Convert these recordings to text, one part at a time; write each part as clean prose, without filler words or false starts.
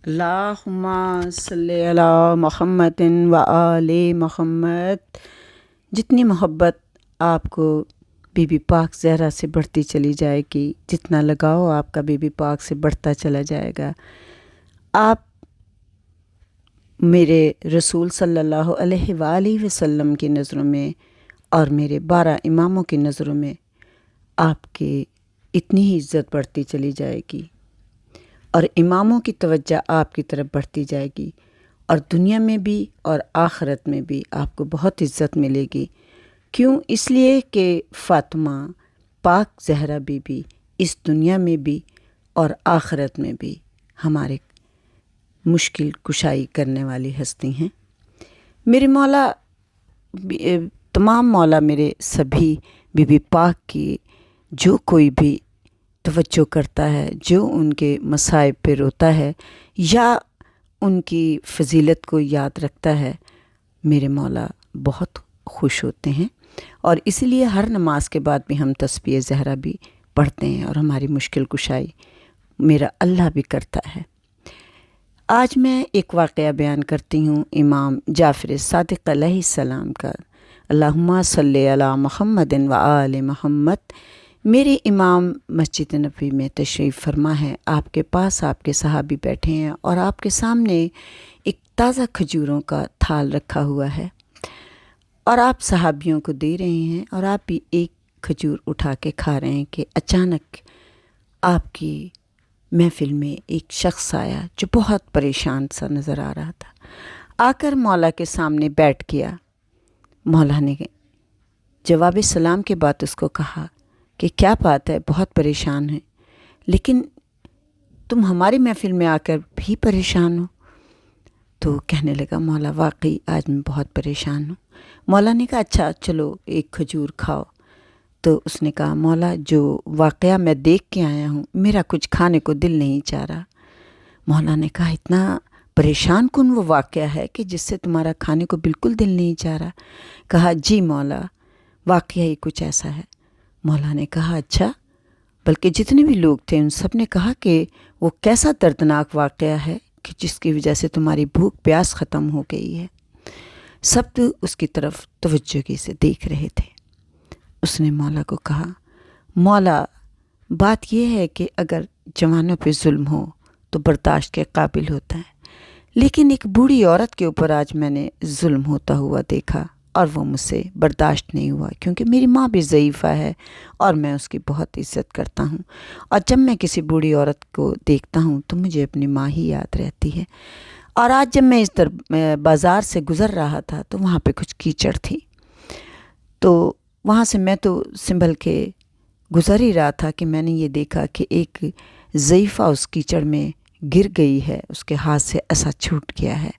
اللہم صلی علی محمد و آل محمد۔ جتنی محبت آپ کو بی بی پاک زہرا سے بڑھتی چلی جائے گی، جتنا لگاؤ آپ کا بی بی پاک سے بڑھتا چلا جائے گا، آپ میرے رسول صلی اللہ علیہ وآلہ وسلم کی نظروں میں اور میرے 12 اماموں کی نظروں میں آپ کی اتنی ہی عزت بڑھتی چلی جائے گی، اور اماموں کی توجہ آپ کی طرف بڑھتی جائے گی، اور دنیا میں بھی اور آخرت میں بھی آپ کو بہت عزت ملے گی۔ کیوں؟ اس لیے کہ فاطمہ پاک زہرا بی بی اس دنیا میں بھی اور آخرت میں بھی ہمارے مشکل کشائی کرنے والی ہستی ہیں۔ میرے مولا تمام مولا میرے سبھی بی بی پاک کی جو کوئی بھی توجہ کرتا ہے، جو ان کے مصائب پہ روتا ہے یا ان کی فضیلت کو یاد رکھتا ہے، میرے مولا بہت خوش ہوتے ہیں، اور اس لیے ہر نماز کے بعد بھی ہم تسبیح زہرا بھی پڑھتے ہیں، اور ہماری مشکل کشائی میرا اللہ بھی کرتا ہے۔ آج میں ایک واقعہ بیان کرتی ہوں امام جعفر صادق علیہ السلام کا۔ اللہم صلی علی محمد و آل محمد۔ میرے امام مسجد نبوی میں تشریف فرما ہے، آپ کے پاس آپ کے صحابی بیٹھے ہیں، اور آپ کے سامنے ایک تازہ کھجوروں کا تھال رکھا ہوا ہے، اور آپ صحابیوں کو دے رہے ہیں، اور آپ بھی ایک کھجور اٹھا کے کھا رہے ہیں کہ اچانک آپ کی محفل میں ایک شخص آیا جو بہت پریشان سا نظر آ رہا تھا۔ آ کر مولا کے سامنے بیٹھ گیا۔ مولا نے جواب سلام کے بعد اس کو کہا کہ کیا بات ہے، بہت پریشان ہے، لیکن تم ہماری محفل میں آ کر بھی پریشان ہو؟ تو کہنے لگا مولا واقعی آج میں بہت پریشان ہوں۔ مولا نے کہا اچھا چلو ایک کھجور کھاؤ۔ تو اس نے کہا مولا جو واقعہ میں دیکھ کے آیا ہوں، میرا کچھ کھانے کو دل نہیں چاہ رہا۔ مولا نے کہا اتنا پریشان کن وہ واقعہ ہے کہ جس سے تمہارا کھانے کو بالکل دل نہیں چاہ رہا؟ کہا جی مولا، واقعہ ہی کچھ ایسا ہے۔ مولا نے کہا اچھا، بلکہ جتنے بھی لوگ تھے ان سب نے کہا کہ وہ کیسا دردناک واقعہ ہے کہ جس کی وجہ سے تمہاری بھوک پیاس ختم ہو گئی ہے۔ سب تو اس کی طرف توجہی سے دیکھ رہے تھے۔ اس نے مولا کو کہا مولا بات یہ ہے کہ اگر جوانوں پہ ظلم ہو تو برداشت کے قابل ہوتا ہے، لیکن ایک بوڑھی عورت کے اوپر آج میں نے ظلم ہوتا ہوا دیکھا، اور وہ مجھ سے برداشت نہیں ہوا، کیونکہ میری ماں بھی ضعیفہ ہے اور میں اس کی بہت عزت کرتا ہوں، اور جب میں کسی بوڑھی عورت کو دیکھتا ہوں تو مجھے اپنی ماں ہی یاد رہتی ہے۔ اور آج جب میں اس بازار سے گزر رہا تھا تو وہاں پہ کچھ کیچڑ تھی، تو وہاں سے میں تو سنبھل کے گزر ہی رہا تھا کہ میں نے یہ دیکھا کہ ایک ضعیفہ اس کیچڑ میں گر گئی ہے، اس کے ہاتھ سے عصا چھوٹ گیا ہے،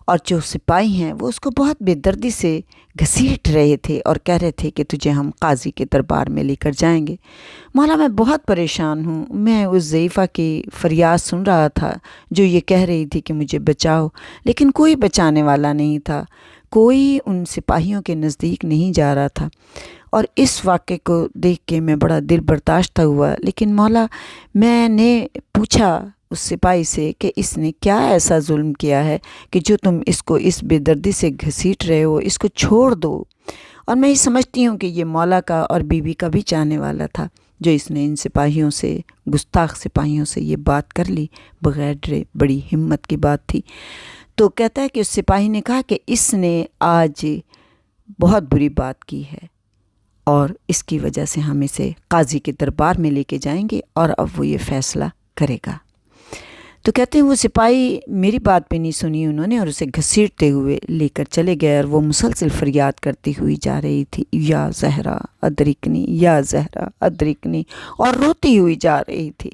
اور جو سپاہی ہیں وہ اس کو بہت بے دردی سے گھسیٹ رہے تھے اور کہہ رہے تھے کہ تجھے ہم قاضی کے دربار میں لے کر جائیں گے۔ مولا میں بہت پریشان ہوں، میں اس ضعیفہ کی فریاد سن رہا تھا جو یہ کہہ رہی تھی کہ مجھے بچاؤ، لیکن کوئی بچانے والا نہیں تھا، کوئی ان سپاہیوں کے نزدیک نہیں جا رہا تھا، اور اس واقعے کو دیکھ کے میں بڑا دل برداشتہ ہوا۔ لیکن مولا میں نے پوچھا اس سپاہی سے کہ اس نے کیا ایسا ظلم کیا ہے کہ جو تم اس کو اس بے دردی سے گھسیٹ رہے ہو، اس کو چھوڑ دو۔ اور میں یہ سمجھتی ہوں کہ یہ مولا کا اور بی بی کا بھی چاہنے والا تھا، جو اس نے ان سپاہیوں سے، گستاخ سپاہیوں سے یہ بات کر لی بغیر ڈرے، بڑی ہمت کی بات تھی۔ تو کہتا ہے کہ اس سپاہی نے کہا کہ اس نے آج بہت بری بات کی ہے، اور اس کی وجہ سے ہم اسے قاضی کے دربار میں لے کے جائیں گے، اور اب وہ یہ فیصلہ کرے گا۔ تو کہتے ہیں وہ سپاہی میری بات پہ نہیں سنی انہوں نے، اور اسے گھسیٹتے ہوئے لے کر چلے گئے، اور وہ مسلسل فریاد کرتی ہوئی جا رہی تھی یا زہرا ادرکنی، یا زہرا ادرکنی، اور روتی ہوئی جا رہی تھی۔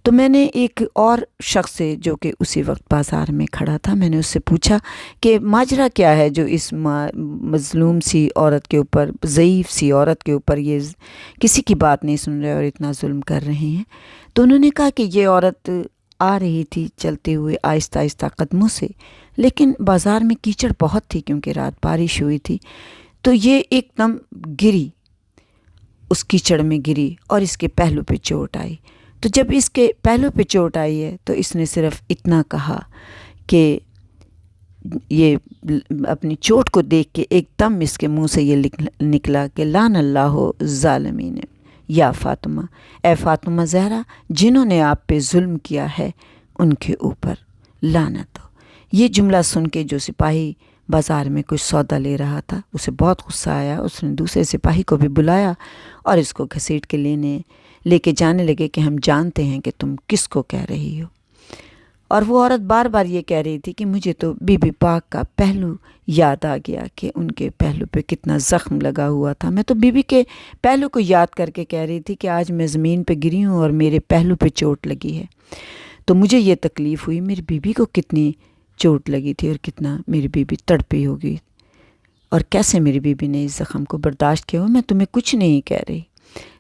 تو میں نے ایک اور شخص سے جو کہ اسی وقت بازار میں کھڑا تھا، میں نے اس سے پوچھا کہ ماجرا کیا ہے جو اس مظلوم سی عورت کے اوپر، ضعیف سی عورت کے اوپر یہ کسی کی بات نہیں سن رہے اور اتنا ظلم کر رہے ہیں۔ تو انہوں نے کہا کہ یہ عورت آ رہی تھی چلتے ہوئے آہستہ آہستہ قدموں سے، لیکن بازار میں کیچڑ بہت تھی کیونکہ رات بارش ہوئی تھی، تو یہ ایک دم گری، اس کیچڑ میں گری اور اس کے پہلو پہ چوٹ آئی۔ تو جب اس کے پہلو پہ چوٹ آئی ہے تو اس نے صرف اتنا کہا کہ یہ اپنی چوٹ کو دیکھ کے ایک دم اس کے منہ سے یہ نکلا کہ لعن اللہ ظالمین، یا فاطمہ، اے فاطمہ زہرا، جنہوں نے آپ پہ ظلم کیا ہے ان کے اوپر لعنت ہو۔ یہ جملہ سن کے جو سپاہی بازار میں کچھ سودا لے رہا تھا اسے بہت غصہ آیا، اس نے دوسرے سپاہی کو بھی بلایا اور اس کو گھسیٹ کے لے کے جانے لگے کہ ہم جانتے ہیں کہ تم کس کو کہہ رہی ہو۔ اور وہ عورت بار بار یہ کہہ رہی تھی کہ مجھے تو بی بی پاک کا پہلو یاد آ گیا کہ ان کے پہلو پہ کتنا زخم لگا ہوا تھا۔ میں تو بی بی کے پہلو کو یاد کر کے کہہ رہی تھی کہ آج میں زمین پہ گری ہوں اور میرے پہلو پہ چوٹ لگی ہے، تو مجھے یہ تکلیف ہوئی، میری بی بی کو کتنی چوٹ لگی تھی اور کتنا میری بی بی تڑپی ہوگی، اور کیسے میری بی بی نے اس زخم کو برداشت کیا ہو۔ میں تمہیں کچھ نہیں کہہ رہی۔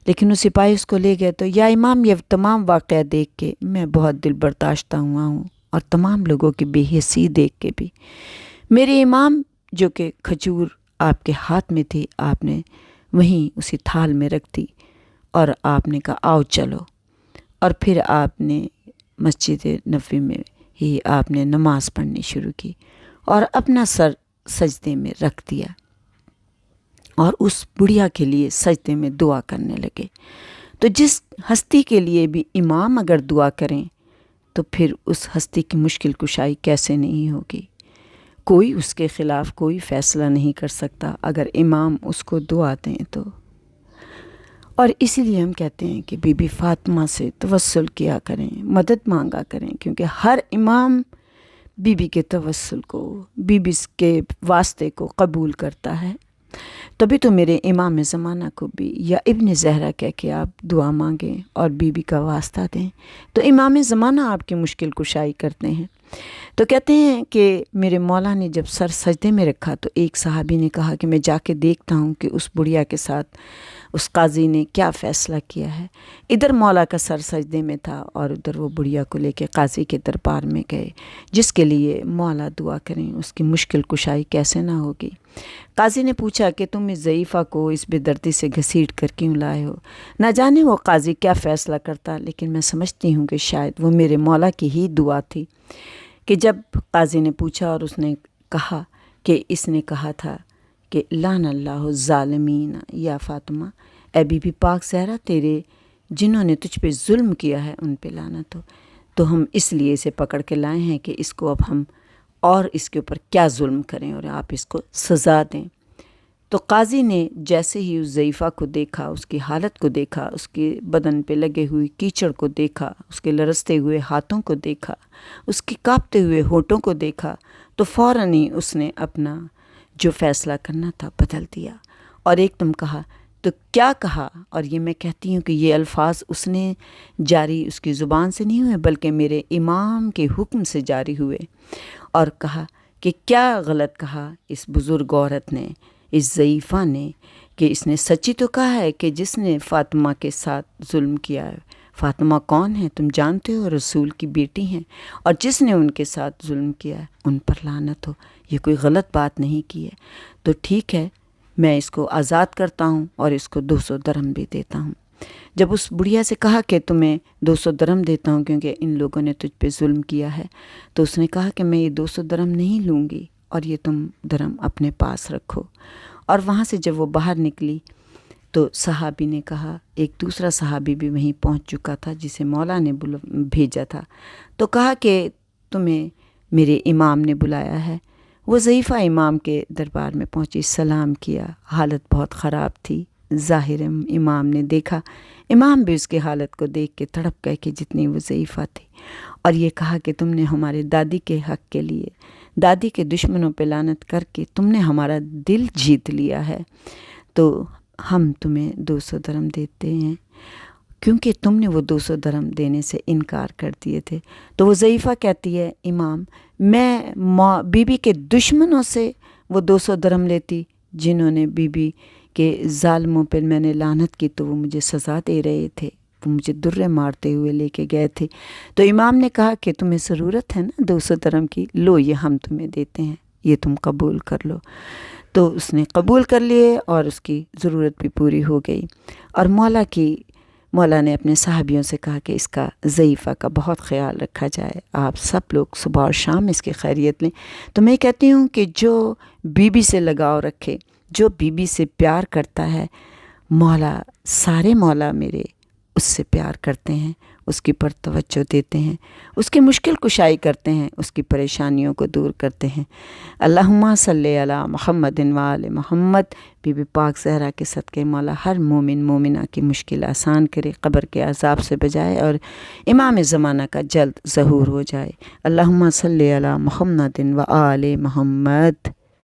لیکن وہ سپاہی اس کو لے گئے تو یا امام، یہ تمام واقعہ دیکھ کے میں بہت دل برداشتہ ہوا ہوں، اور تمام لوگوں کی بے حسی دیکھ کے بھی۔ میرے امام، جو کہ کھجور آپ کے ہاتھ میں تھی، آپ نے وہیں اسی تھال میں رکھ دی اور آپ نے کہا آؤ چلو، اور پھر آپ نے مسجد نبوی میں ہی آپ نے نماز پڑھنی شروع کی اور اپنا سر سجدے میں رکھ دیا اور اس بڑھیا کے لیے سجدے میں دعا کرنے لگے۔ تو جس ہستی کے لیے بھی امام اگر دعا کریں تو پھر اس ہستی کی مشکل کشائی کیسے نہیں ہوگی؟ کوئی اس کے خلاف کوئی فیصلہ نہیں کر سکتا اگر امام اس کو دعا دیں تو۔ اور اسی لیے ہم کہتے ہیں کہ بی بی فاطمہ سے توسل کیا کریں، مدد مانگا کریں، کیونکہ ہر امام بی بی کے توسل کو، بی بی کے واسطے کو قبول کرتا ہے۔ تبھی تو میرے امام زمانہ کو بھی یا ابن زہرا کہہ کے آپ دعا مانگیں اور بی بی کا واسطہ دیں تو امام زمانہ آپ کی مشکل کشائی کرتے ہیں۔ تو کہتے ہیں کہ میرے مولا نے جب سر سجدے میں رکھا تو ایک صحابی نے کہا کہ میں جا کے دیکھتا ہوں کہ اس بڑھیا کے ساتھ اس قاضی نے کیا فیصلہ کیا ہے۔ ادھر مولا کا سر سجدے میں تھا اور ادھر وہ بڑھیا کو لے کے قاضی کے دربار میں گئے، جس کے لیے مولا دعا کریں اس کی مشکل کشائی کیسے نہ ہوگی۔ قاضی نے پوچھا کہ تم اس ضعیفہ کو اس بے دردی سے گھسیٹ کر کیوں لائے ہو؟ نہ جانے وہ قاضی کیا فیصلہ کرتا، لیکن میں سمجھتی ہوں کہ شاید وہ میرے مولا کی ہی دعا تھی کہ جب قاضی نے پوچھا اور اس نے کہا کہ اس نے کہا تھا کہ لعن اللہ ظالمین، یا فاطمہ، اے بی بی پاک زہرا، تیرے جنہوں نے تجھ پہ ظلم کیا ہے ان پہ لعنت ہو، تو ہم اس لیے اسے پکڑ کے لائے ہیں کہ اس کو اب ہم اور اس کے اوپر کیا ظلم کریں اور آپ اس کو سزا دیں۔ تو قاضی نے جیسے ہی اس ضعیفہ کو دیکھا، اس کی حالت کو دیکھا، اس کے بدن پہ لگے ہوئی کیچڑ کو دیکھا، اس کے لرزتے ہوئے ہاتھوں کو دیکھا، اس کے کانپتے ہوئے ہونٹوں کو دیکھا، تو فوراً ہی اس نے اپنا جو فیصلہ کرنا تھا بدل دیا اور ایک دم کہا۔ تو کیا کہا؟ اور یہ میں کہتی ہوں کہ یہ الفاظ اس نے جاری اس کی زبان سے نہیں ہوئے بلکہ میرے امام کے حکم سے جاری ہوئے، اور کہا کہ کیا غلط کہا اس بزرگ عورت نے، اس ضعیفہ نے، کہ اس نے سچی تو کہا ہے کہ جس نے فاطمہ کے ساتھ ظلم کیا ہے۔ فاطمہ کون ہے؟ تم جانتے ہو، رسول کی بیٹی ہیں، اور جس نے ان کے ساتھ ظلم کیا ہے ان پر لعنت ہو۔ یہ کوئی غلط بات نہیں کی ہے، تو ٹھیک ہے، میں اس کو آزاد کرتا ہوں اور اس کو 200 درہم بھی دیتا ہوں۔ جب اس بڑھیا سے کہا کہ تمہیں 200 درہم دیتا ہوں کیونکہ ان لوگوں نے تجھ پہ ظلم کیا ہے، تو اس نے کہا کہ میں یہ 200 درہم نہیں لوں گی اور یہ تم درہم اپنے پاس رکھو۔ اور وہاں سے جب وہ باہر نکلی تو صحابی نے کہا، ایک دوسرا صحابی بھی وہیں پہنچ چکا تھا جسے مولا نے بھیجا تھا، تو کہا کہ تمہیں میرے امام نے بلایا ہے۔ وہ ضعیفہ امام کے دربار میں پہنچی، سلام کیا، حالت بہت خراب تھی۔ ظاہر امام نے دیکھا، امام بھی اس کی حالت کو دیکھ کے تڑپ گئے کہ جتنی وہ ضعیفہ تھی، اور یہ کہا کہ تم نے ہمارے دادی کے حق کے لیے دادی کے دشمنوں پہ لعنت کر کے تم نے ہمارا دل جیت لیا ہے، تو ہم تمہیں 200 درہم دیتے ہیں، کیونکہ تم نے وہ 200 درہم دینے سے انکار کر دیے تھے۔ تو وہ ضعیفہ کہتی ہے، امام، میں بی بی کے دشمنوں سے وہ 200 درہم لیتی جنہوں نے بی بی کے ظالموں پہ میں نے لعنت کی، تو وہ مجھے سزا دے رہے تھے، وہ مجھے درے مارتے ہوئے لے کے گئے تھے۔ تو امام نے کہا کہ تمہیں ضرورت ہے نا 200 درہم کی، لو یہ ہم تمہیں دیتے ہیں، یہ تم قبول کر لو۔ تو اس نے قبول کر لیے اور اس کی ضرورت بھی پوری ہو گئی، اور مولا کی مولا نے اپنے صحابیوں سے کہا کہ اس کا ضعیفہ کا بہت خیال رکھا جائے، آپ سب لوگ صبح اور شام اس کی خیریت لیں۔ تو میں کہتی ہوں کہ جو بیوی سے لگاؤ رکھے، جو بیوی سے پیار کرتا ہے، مولا سارے مولا میرے اس سے پیار کرتے ہیں، اس کی پر توجہ دیتے ہیں، اس کی مشکل کشائی کرتے ہیں، اس کی پریشانیوں کو دور کرتے ہیں۔ اللہم صلی علی محمد و آل محمد۔ بی بی پاک زہرا کے صدقے مولا ہر مومن مومنہ کی مشکل آسان کرے، قبر کے عذاب سے بجائے، اور امام زمانہ کا جلد ظہور ہو جائے۔ اللہم صلی علی محمد و آل محمد۔